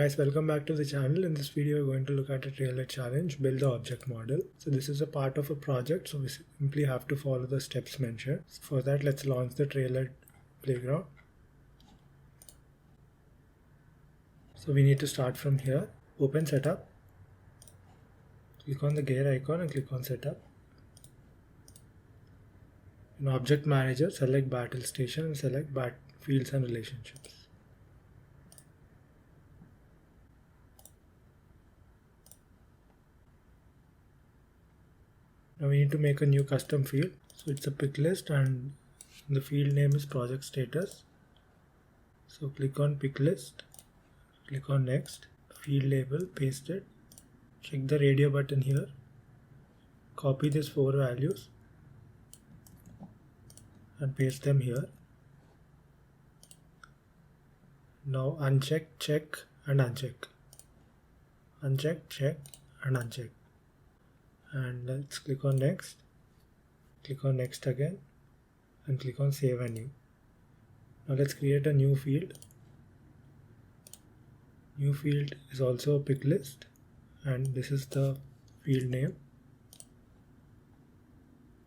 Guys, welcome back to the channel. In this video, we're going to look at a Trailhead challenge, build the object model. So this is a part of a project, so we simply have to follow the steps mentioned. So for that, let's launch the Trailhead playground. So we need to start from here. Open setup. Click on the gear icon and click on setup. In object manager, select battle station and select fields and relationships. Now we need to make a new custom field. So it's a pick list and the field name is project status. So click on pick list, click on next, field label, paste it, check the radio button here, copy these 4 values and paste them here. Now uncheck, check and uncheck. Uncheck, check and uncheck. And let's click on next, click on next again and click on save and new. Now let's create a new field. New field is also a pick list and this is the field name,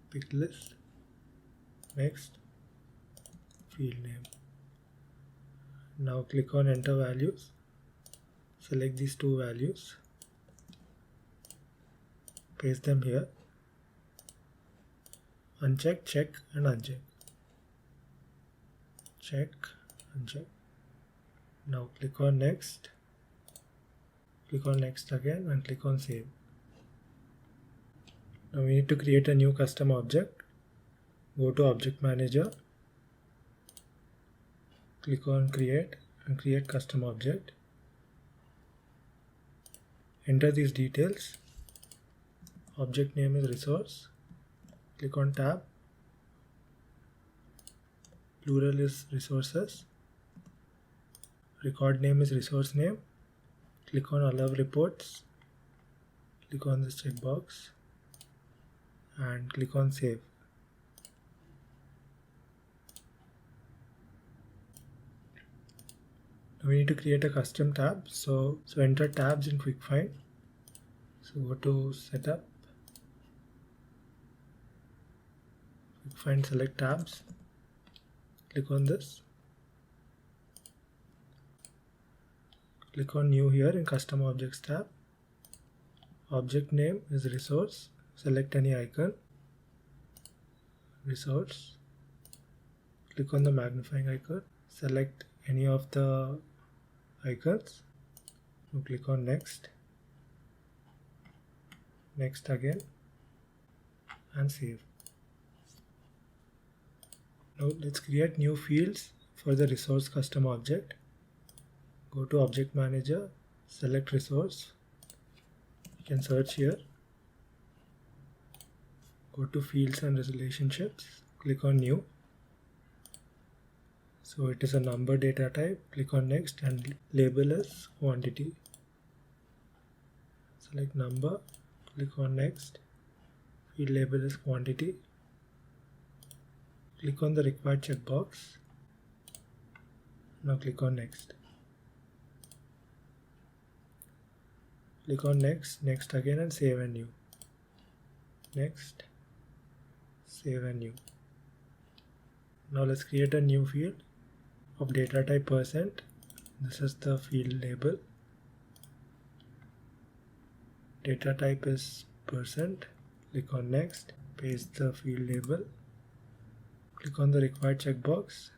pick list, next, field name. Now click on enter values, select these 2 values, paste them here, uncheck, check and uncheck, check, uncheck. Now click on next, click on next again and click on save. Now we need to create a new custom object. Go to object manager, click on create and create custom object. Enter these details. Object name is resource, click on tab, plural is resources, record name is resource name, click on allow reports, click on this checkbox and click on save. Now we need to create a custom tab, so enter tabs in quick find. So go to setup, find select tabs, click on this, click on new here in custom objects tab, object name is resource, select any icon, resource, click on the magnifying icon, select any of the icons, now click on next, next again and save. Now let's create new fields for the resource custom object. Go to object manager, select resource. You can search here. Go to fields and relationships. Click on new. So it is a number data type. Click on next and label as quantity. Select number. Click on next. Field label as quantity. Click on the required checkbox. Now click on next. Click on next, next again and save and new. Next, save and new. Now let's create a new field of data type %. This is the field label. Data type is %. Click on next, paste the field label. Click on the required checkbox.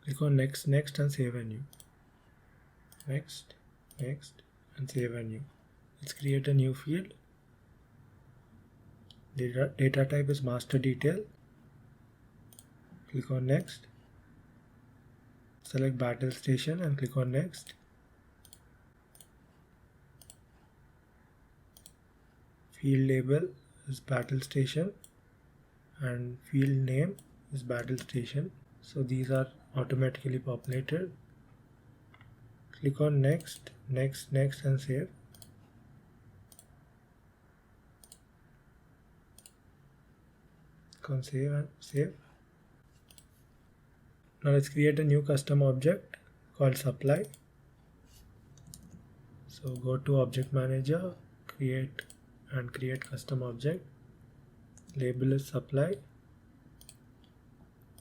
Click on next, next and save and new. Next, next and save and new. Let's create a new field. Data type is master detail. Click on next. Select battle station and click on next. Field label is battle station and field name is battle station, so these are automatically populated. Click on next, next, next and save. Click on save and save. Now let's create a new custom object called supply. So go to object manager, create custom object. Label is supply,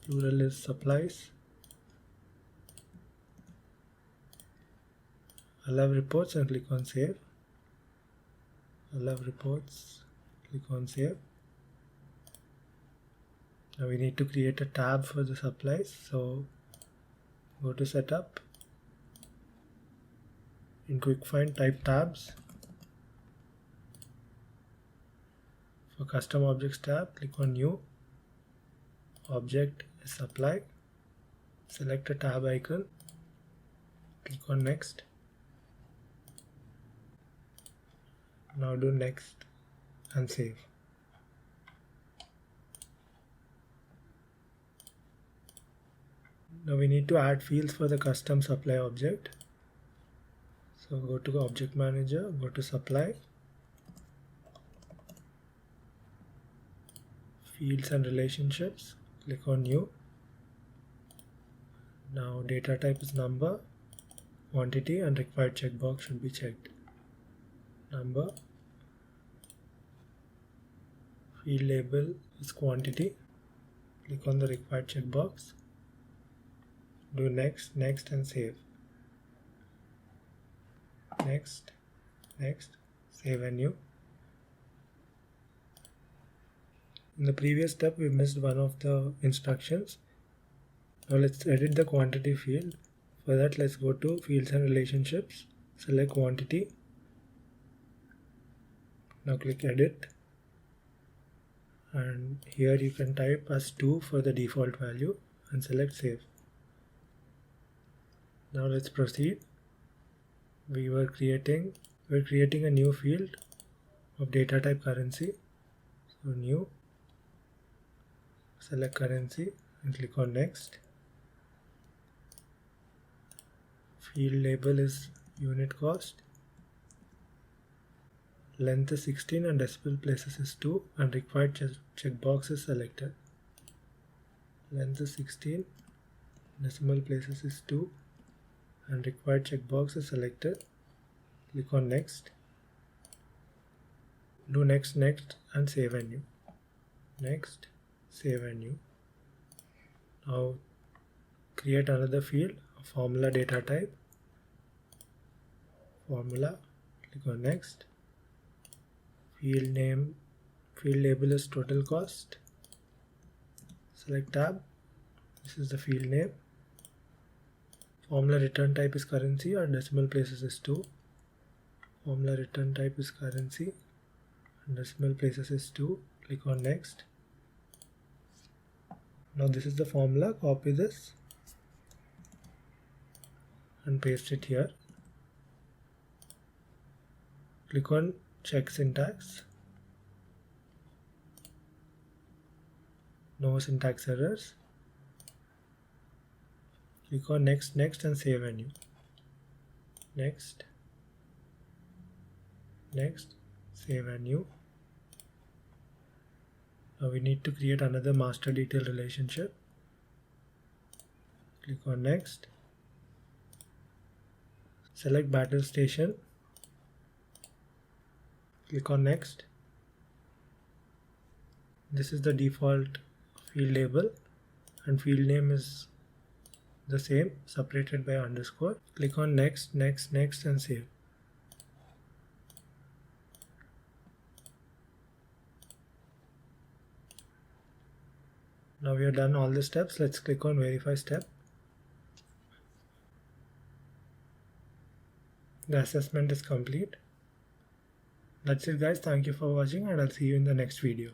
plural is supplies. Allow reports and click on save. Allow reports, click on save. Now we need to create a tab for the supplies. So go to setup. In quick find, type tabs. For custom objects tab, click on new. Object is supply. Select a tab icon. Click on next. Now do next and save. Now we need to add fields for the custom supply object. So go to object manager, go to supply, fields and relationships, click on new. Now data type is number, quantity and required checkbox should be checked. Number, field label is quantity, click on the required checkbox, do next and save. Next, save and new. In the previous step we missed one of the instructions. Now let's edit the quantity field. For that, let's go to fields and relationships, select quantity. Now click edit, and here you can type as 2 for the default value and select save. Now let's proceed. We're creating a new field of data type currency. So new, select currency and click on next. Field label is unit cost. Length is 16 and decimal places is 2 and required checkbox is selected. Length is 16, decimal places is 2 and required checkbox is selected. Click on next. Do next and save and new. Next, save and new. Now create another field, a formula data type. Formula, click on next. Field name, field label is total cost. Select tab. This is the field name. Formula return type is currency or decimal places is 2. Formula return type is currency and decimal places is 2. Click on next. Now this is the formula. Copy this and paste it here. Click on check syntax. No syntax errors. Click on next and save and new. Next, save and new. Now we need to create another master detail relationship. Click on next. Select battle station. Click on next. This is the default field label and field name is the same, separated by underscore. Click on next and save. Now we have done all the steps. Let's click on verify step. The assessment is complete. That's it guys, thank you for watching and I'll see you in the next video.